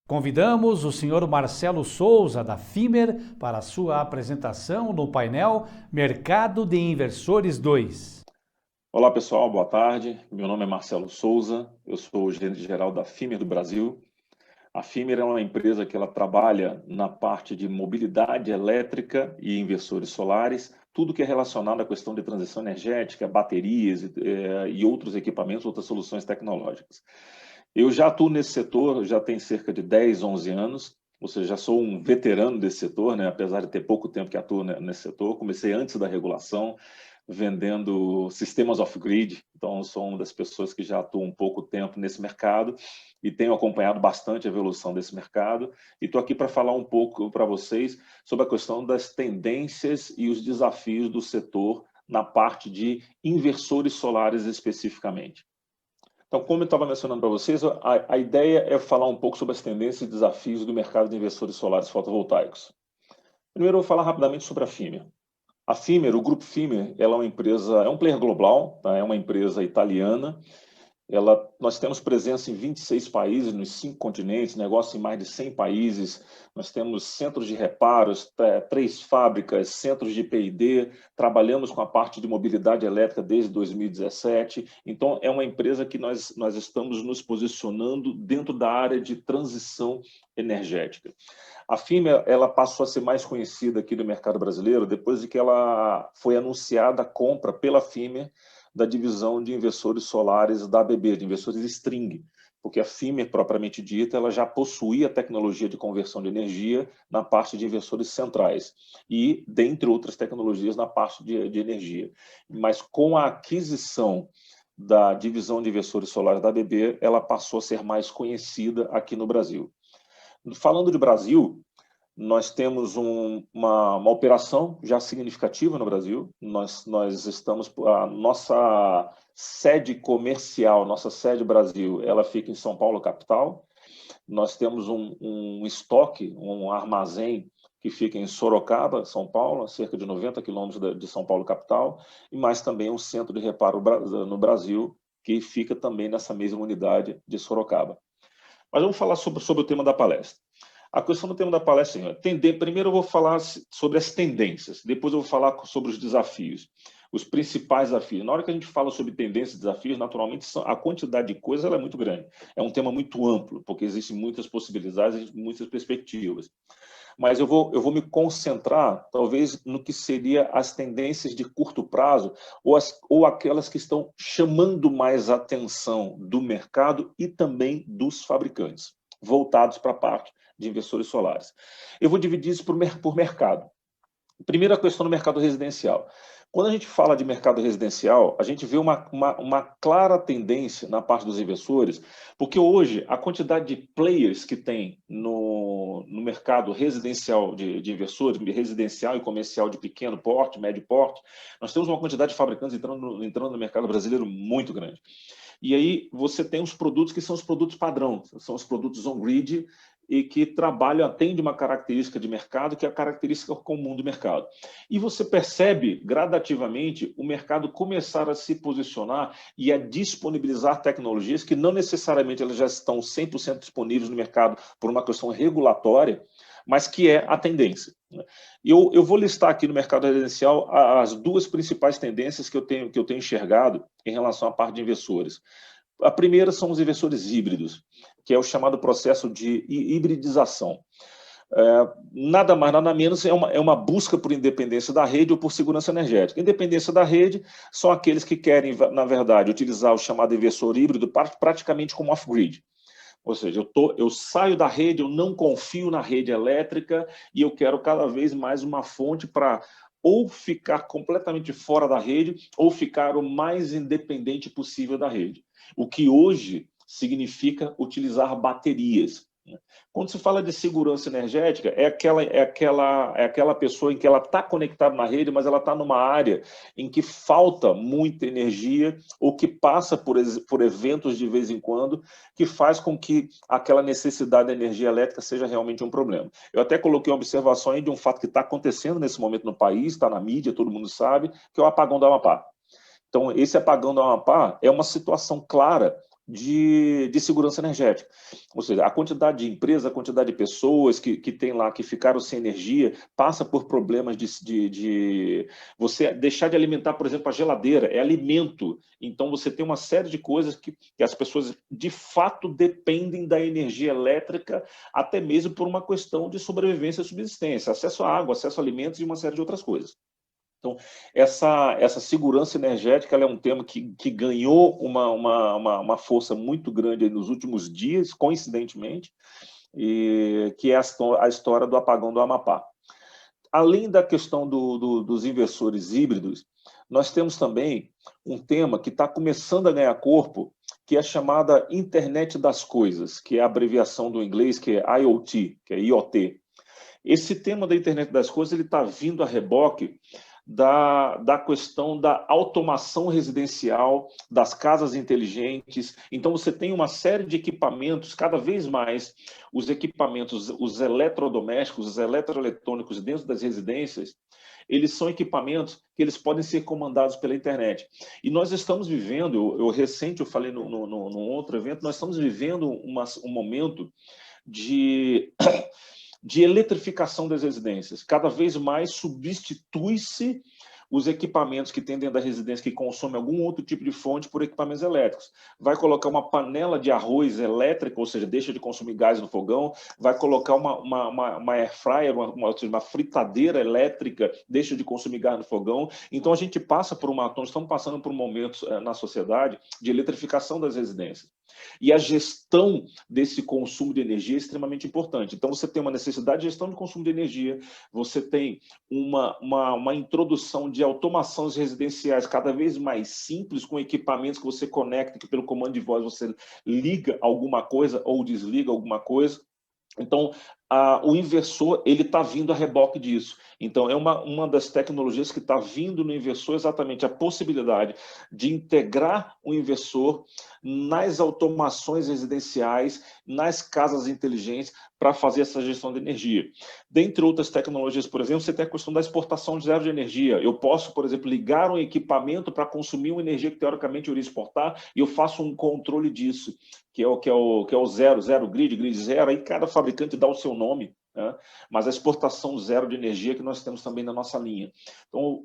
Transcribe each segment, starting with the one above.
Convidamos o senhor Marcelo Souza, da FIMER, para a sua apresentação no painel Mercado de Inversores 2. Olá pessoal, boa tarde. Meu nome é Marcelo Souza, eu sou o gerente-geral da FIMER do Brasil. A FIMER é uma empresa que ela trabalha na parte de mobilidade elétrica e inversores solares, tudo que é relacionado à questão de transição energética, baterias e outros equipamentos, outras soluções tecnológicas. Eu já atuo nesse setor, já tem cerca de 10, 11 anos, ou seja, já sou um veterano desse setor, né? Apesar de ter pouco tempo que atuo nesse setor. Comecei antes da regulação, vendendo sistemas off-grid, então sou uma das pessoas que já atuam um pouco tempo nesse mercado e tenho acompanhado bastante a evolução desse mercado e estou aqui para falar um pouco para vocês sobre a questão das tendências e os desafios do setor na parte de inversores solares especificamente. Então, como eu estava mencionando para vocês, a ideia é falar um pouco sobre as tendências e desafios do mercado de inversores solares fotovoltaicos. Primeiro, eu vou falar rapidamente sobre a FIMER. A FIMER, o grupo FIMER, ela é uma empresa, é um player global, tá? É uma empresa italiana. Nós temos presença em 26 países, nos 5 continentes, negócio em mais de 100 países. Nós temos centros de reparos, 3 fábricas, centros de P&D, trabalhamos com a parte de mobilidade elétrica desde 2017. Então, é uma empresa que nós estamos nos posicionando dentro da área de transição energética. A FIMER, ela passou a ser mais conhecida aqui no mercado brasileiro depois de que ela foi anunciada a compra pela FIMER da divisão de inversores solares da ABB, de inversores string, porque a FIMER, propriamente dita, ela já possuía tecnologia de conversão de energia na parte de inversores centrais e, dentre outras tecnologias, na parte de energia. Mas com a aquisição da divisão de inversores solares da ABB, ela passou a ser mais conhecida aqui no Brasil. Falando de Brasil, nós temos uma operação já significativa no Brasil. Nós estamos, a nossa sede comercial, nossa sede Brasil, ela fica em São Paulo, capital. Nós temos um estoque, um armazém que fica em Sorocaba, São Paulo, a cerca de 90 quilômetros de São Paulo, capital, e mais também um centro de reparo no Brasil, que fica também nessa mesma unidade de Sorocaba. Mas vamos falar sobre o tema da palestra. A questão do tema da palestra é primeiro eu vou falar sobre as tendências, depois eu vou falar sobre os desafios, os principais desafios. Na hora que a gente fala sobre tendências e desafios, naturalmente a quantidade de coisas ela é muito grande. É um tema muito amplo, porque existem muitas possibilidades e muitas perspectivas. Mas eu vou me concentrar, talvez, no que seria as tendências de curto prazo ou aquelas que estão chamando mais a atenção do mercado e também dos fabricantes, voltados para a parte de inversores solares. Eu vou dividir isso por mercado. Primeira questão no mercado residencial. Quando a gente fala de mercado residencial, a gente vê uma clara tendência na parte dos inversores, porque hoje a quantidade de players que tem no mercado residencial de inversores, residencial e comercial de pequeno porte, médio porte, nós temos uma quantidade de fabricantes entrando no mercado brasileiro muito grande. E aí você tem os produtos que são os produtos padrão, são os produtos on-grid e que trabalham, atendem uma característica de mercado que é a característica comum do mercado. E você percebe gradativamente o mercado começar a se posicionar e a disponibilizar tecnologias que não necessariamente elas já estão 100% disponíveis no mercado por uma questão regulatória, mas que é a tendência. Eu vou listar aqui no mercado residencial as duas principais tendências que eu tenho enxergado em relação à parte de inversores. A primeira são os inversores híbridos, que é o chamado processo de hibridização. Nada mais, nada menos, é uma busca por independência da rede ou por segurança energética. Independência da rede são aqueles que querem, na verdade, utilizar o chamado inversor híbrido praticamente como off-grid. Ou seja, eu saio da rede, eu não confio na rede elétrica e eu quero cada vez mais uma fonte para ou ficar completamente fora da rede ou ficar o mais independente possível da rede. O que hoje significa utilizar baterias. Quando se fala de segurança energética, é aquela pessoa em que ela está conectada na rede, mas ela está numa área em que falta muita energia ou que passa por eventos de vez em quando, que faz com que aquela necessidade de energia elétrica seja realmente um problema. Eu até coloquei uma observação aí de um fato que está acontecendo nesse momento no país, está na mídia, todo mundo sabe, que é o apagão do Amapá. Então, esse apagão do Amapá é uma situação clara de segurança energética. Ou seja, a quantidade de empresas, a quantidade de pessoas que tem lá, que ficaram sem energia, passa por problemas de você deixar de alimentar, por exemplo, a geladeira, é alimento. Então, você tem uma série de coisas que as pessoas, de fato, dependem da energia elétrica, até mesmo por uma questão de sobrevivência e subsistência, acesso à água, acesso a alimentos e uma série de outras coisas. Então, essa segurança energética, ela é um tema que ganhou uma força muito grande nos últimos dias, coincidentemente, e que é a história do apagão do Amapá. Além da questão dos inversores híbridos, nós temos também um tema que está começando a ganhar corpo, que é a chamada Internet das Coisas, que é a abreviação do inglês, que é IoT, que é IoT. Esse tema da Internet das Coisas ele está vindo a reboque da questão da automação residencial, das casas inteligentes. Então, você tem uma série de equipamentos, cada vez mais, os equipamentos, os eletrodomésticos, os eletroeletrônicos dentro das residências, eles são equipamentos que eles podem ser comandados pela internet. E nós estamos vivendo, eu falei num outro evento, nós estamos vivendo um momento de eletrificação das residências. Cada vez mais substitui-se os equipamentos que tem dentro da residência que consomem algum outro tipo de fonte por equipamentos elétricos. Vai colocar uma panela de arroz elétrica, ou seja, deixa de consumir gás no fogão, vai colocar uma air fryer, uma fritadeira elétrica, deixa de consumir gás no fogão. Então, a gente passa por nós estamos passando por um momento na sociedade de eletrificação das residências. E a gestão desse consumo de energia é extremamente importante. Então, você tem uma necessidade de gestão de consumo de energia, você tem uma introdução de automações residenciais cada vez mais simples, com equipamentos que você conecta, que pelo comando de voz você liga alguma coisa ou desliga alguma coisa. Então, o inversor ele está vindo a reboque disso. Então, é uma das tecnologias que está vindo no inversor exatamente a possibilidade de integrar o inversor nas automações residenciais, nas casas inteligentes, para fazer essa gestão de energia. Dentre outras tecnologias, por exemplo, você tem a questão da exportação de zero de energia. Eu posso, por exemplo, ligar um equipamento para consumir uma energia que, teoricamente, eu iria exportar, e eu faço um controle disso, que é o zero grid zero, aí cada fabricante dá o seu nome, né? Mas a exportação zero de energia que nós temos também na nossa linha. Então,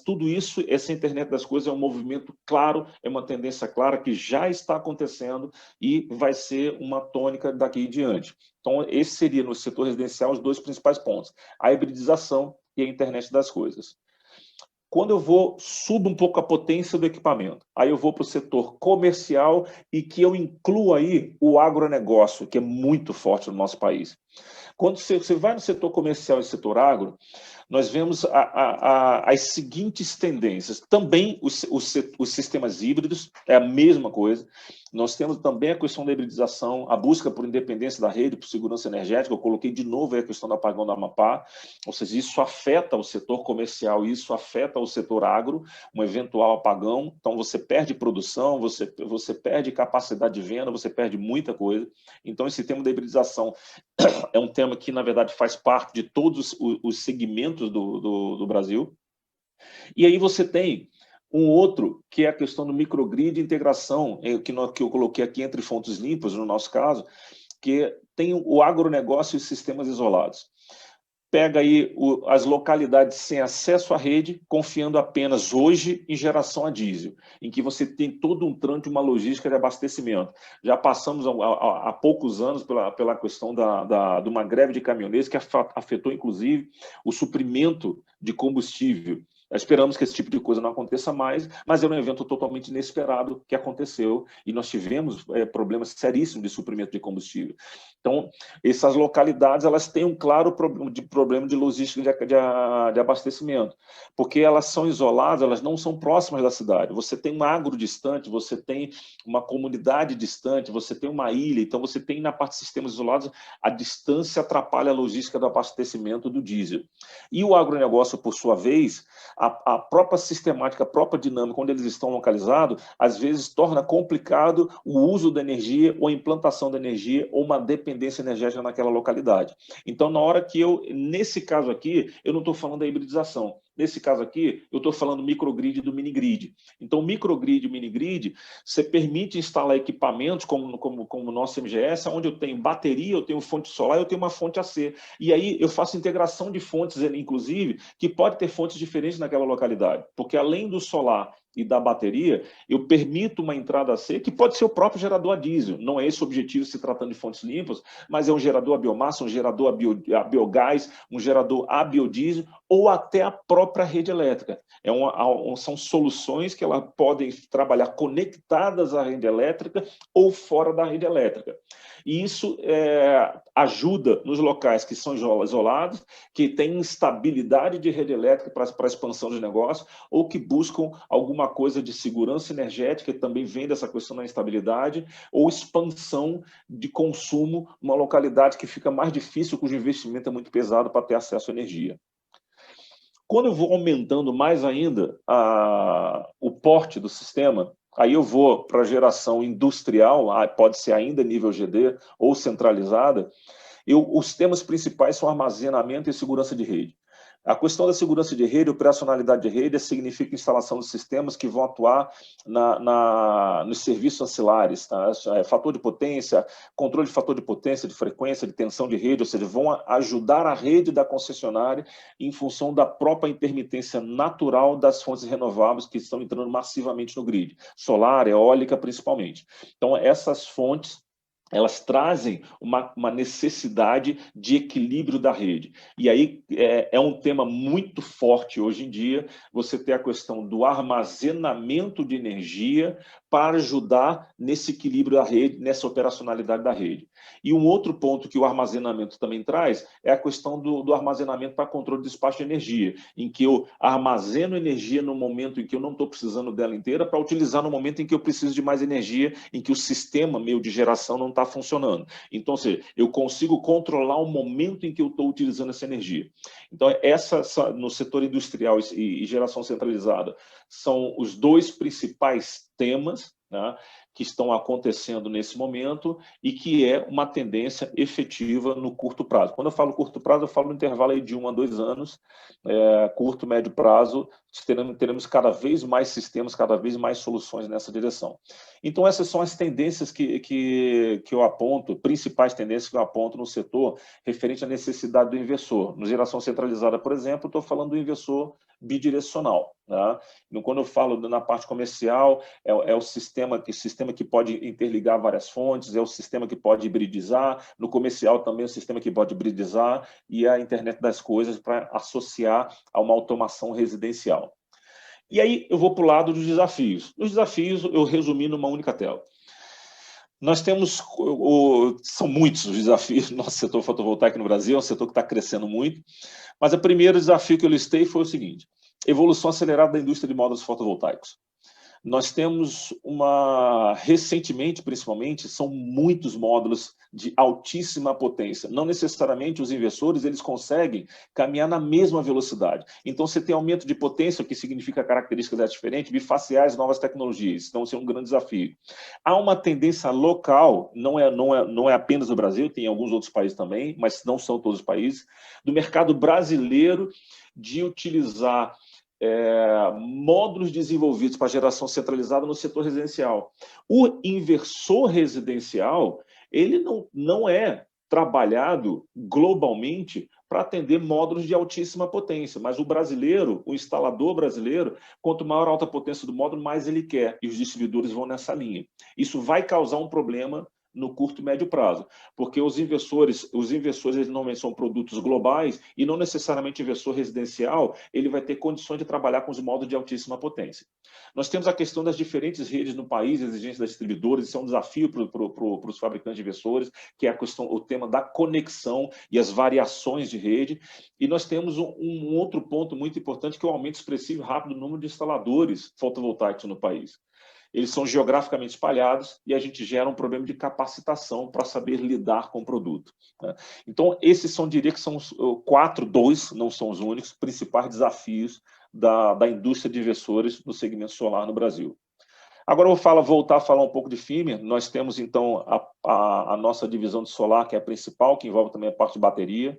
tudo isso, essa internet das coisas é um movimento claro, é uma tendência clara que já está acontecendo e vai ser uma tônica daqui em diante. Então, esse seria, no setor residencial, os dois principais pontos: a hibridização e a internet das coisas. Quando eu subo um pouco a potência do equipamento, aí eu vou para o setor comercial e que eu incluo aí o agronegócio, que é muito forte no nosso país. Quando você vai no setor comercial e setor agro, nós vemos as seguintes tendências. Também os sistemas híbridos, é a mesma coisa. Nós temos também a questão da hibridização, a busca por independência da rede, por segurança energética. Eu coloquei de novo aí a questão do apagão do Amapá. Ou seja, isso afeta o setor comercial, isso afeta o setor agro, um eventual apagão. Então, você perde produção, você perde capacidade de venda, você perde muita coisa. Então, esse tema da hibridização é um tema que, na verdade, faz parte de todos os segmentos do Brasil. E aí você tem um outro, que é a questão do microgrid e integração, que eu coloquei aqui entre fontes limpas, no nosso caso, que tem o agronegócio e sistemas isolados. Pega aí as localidades sem acesso à rede, confiando apenas hoje em geração a diesel, em que você tem todo um trânsito, uma logística de abastecimento. Já passamos há poucos anos pela questão de uma greve de caminhoneiros que afetou, inclusive, o suprimento de combustível. Esperamos que esse tipo de coisa não aconteça mais, mas é um evento totalmente inesperado que aconteceu e nós tivemos problemas seríssimos de suprimento de combustível. Então, essas localidades elas têm um claro problema de logística de abastecimento, porque elas são isoladas, elas não são próximas da cidade. Você tem um agro distante, você tem uma comunidade distante, você tem uma ilha, então você tem na parte de sistemas isolados, a distância atrapalha a logística do abastecimento do diesel. E o agronegócio, por sua vez, a própria sistemática, a própria dinâmica, onde eles estão localizados, às vezes torna complicado o uso da energia ou a implantação da energia ou uma dependência energética naquela localidade. Então, na hora que nesse caso aqui, eu não estou falando da hibridização, Nesse caso aqui, eu estou falando microgrid do minigrid. Então, microgrid e minigrid, você permite instalar equipamentos como o nosso MGS, onde eu tenho bateria, eu tenho fonte solar, eu tenho uma fonte AC. E aí eu faço integração de fontes, inclusive, que pode ter fontes diferentes naquela localidade. Porque além do solar e da bateria, eu permito uma entrada AC, que pode ser o próprio gerador a diesel. Não é esse o objetivo se tratando de fontes limpas, mas é um gerador a biomassa, um gerador a biogás, um gerador a biodiesel, ou até a própria rede elétrica. São soluções que elas podem trabalhar conectadas à rede elétrica ou fora da rede elétrica. E isso ajuda nos locais que são isolados, que têm instabilidade de rede elétrica para a expansão de negócios, ou que buscam alguma coisa de segurança energética, que também vem dessa questão da instabilidade, ou expansão de consumo numa localidade que fica mais difícil, cujo investimento é muito pesado para ter acesso à energia. Quando eu vou aumentando mais ainda o porte do sistema, aí eu vou para a geração industrial, pode ser ainda nível GD ou centralizada, os temas principais são armazenamento e segurança de rede. A questão da segurança de rede, operacionalidade de rede, significa instalação de sistemas que vão atuar nos serviços ancilares, tá? Fator de potência, controle de fator de potência, de frequência, de tensão de rede, ou seja, vão ajudar a rede da concessionária em função da própria intermitência natural das fontes renováveis que estão entrando massivamente no grid, solar, eólica principalmente. Então, essas fontes elas trazem uma necessidade de equilíbrio da rede. E aí é um tema muito forte hoje em dia, você ter a questão do armazenamento de energia para ajudar nesse equilíbrio da rede, nessa operacionalidade da rede. E um outro ponto que o armazenamento também traz é a questão do armazenamento para controle do despacho de energia, em que eu armazeno energia no momento em que eu não estou precisando dela inteira para utilizar no momento em que eu preciso de mais energia, em que o sistema meu de geração não está funcionando. Então, ou seja, eu consigo controlar o momento em que eu estou utilizando essa energia. Então, no setor industrial e geração centralizada, são os dois principais temas, né, que estão acontecendo nesse momento e que é uma tendência efetiva no curto prazo. Quando eu falo curto prazo, eu falo no intervalo aí de 1 a 2 anos, curto, médio prazo, teremos cada vez mais sistemas, cada vez mais soluções nessa direção. Então, essas são as tendências que eu aponto, principais tendências que eu aponto no setor referente à necessidade do inversor. No geração centralizada, por exemplo, estou falando do inversor bidirecional. Tá? Então, quando eu falo na parte comercial, é o sistema que pode interligar várias fontes, é o sistema que pode hibridizar, no comercial também é o sistema que pode hibridizar e a internet das coisas para associar a uma automação residencial. E aí eu vou para o lado dos desafios. Os desafios eu resumi numa única tela. Nós temos, são muitos os desafios no nosso setor fotovoltaico no Brasil, é um setor que está crescendo muito, mas o primeiro desafio que eu listei foi o seguinte: evolução acelerada da indústria de módulos fotovoltaicos. Nós temos recentemente, principalmente, são muitos módulos de altíssima potência. Não necessariamente os inversores eles conseguem caminhar na mesma velocidade. Então, você tem aumento de potência, o que significa características diferentes, bifaciais, novas tecnologias. Então, isso é um grande desafio. Há uma tendência local, não é apenas no Brasil, tem em alguns outros países também, mas não são todos os países, do mercado brasileiro de utilizar módulos desenvolvidos para geração centralizada no setor residencial. O inversor residencial, ele não é trabalhado globalmente para atender módulos de altíssima potência, mas o brasileiro, o instalador brasileiro, quanto maior a alta potência do módulo, mais ele quer, e os distribuidores vão nessa linha. Isso vai causar um problema no curto e médio prazo, porque os inversores eles normalmente são produtos globais e não necessariamente o inversor residencial ele vai ter condições de trabalhar com os módulos de altíssima potência. Nós temos a questão das diferentes redes no país, exigências das distribuidores, isso é um desafio para os fabricantes de inversores, que é o tema da conexão e as variações de rede, e nós temos um outro ponto muito importante, que é o aumento expressivo e rápido do número de instaladores fotovoltaicos no país. Eles são geograficamente espalhados e a gente gera um problema de capacitação para saber lidar com o produto. Né? Então, esses diria que são os dois, não são os únicos, principais desafios da indústria de inversores no segmento solar no Brasil. Agora eu vou voltar a falar um pouco de FIMER. Nós temos, então, a nossa divisão de solar, que é a principal, que envolve também a parte de bateria.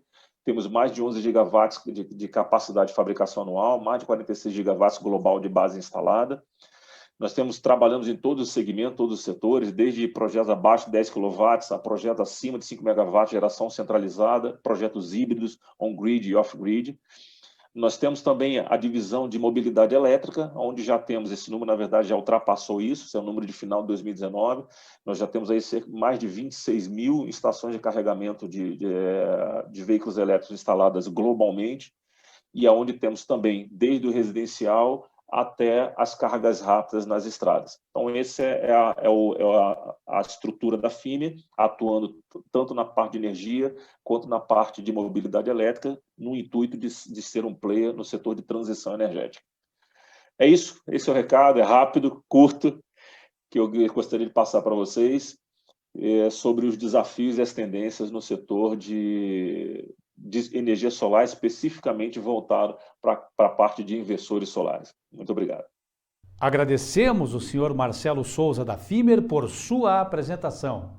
temos mais de 11 gigawatts de capacidade de fabricação anual, mais de 46 gigawatts global de base instalada. Nós trabalhamos em todos os segmentos, todos os setores, desde projetos abaixo de 10 kW a projetos acima de 5 MW, geração centralizada, projetos híbridos, on-grid e off-grid. Nós temos também a divisão de mobilidade elétrica, onde já temos esse número, na verdade, já ultrapassou isso, esse é o número de final de 2019. Nós já temos aí mais de 26 mil estações de carregamento de veículos elétricos instaladas globalmente, e aonde temos também, desde o residencial até as cargas rápidas nas estradas. Então, essa é a estrutura da FIMER, atuando tanto na parte de energia quanto na parte de mobilidade elétrica, no intuito de ser um player no setor de transição energética. É isso, esse é o recado, é rápido, curto, que eu gostaria de passar para vocês, sobre os desafios e as tendências no setor de energia solar, especificamente voltado para a parte de inversores solares. Muito obrigado. Agradecemos o senhor Marcelo Souza da FIMER por sua apresentação.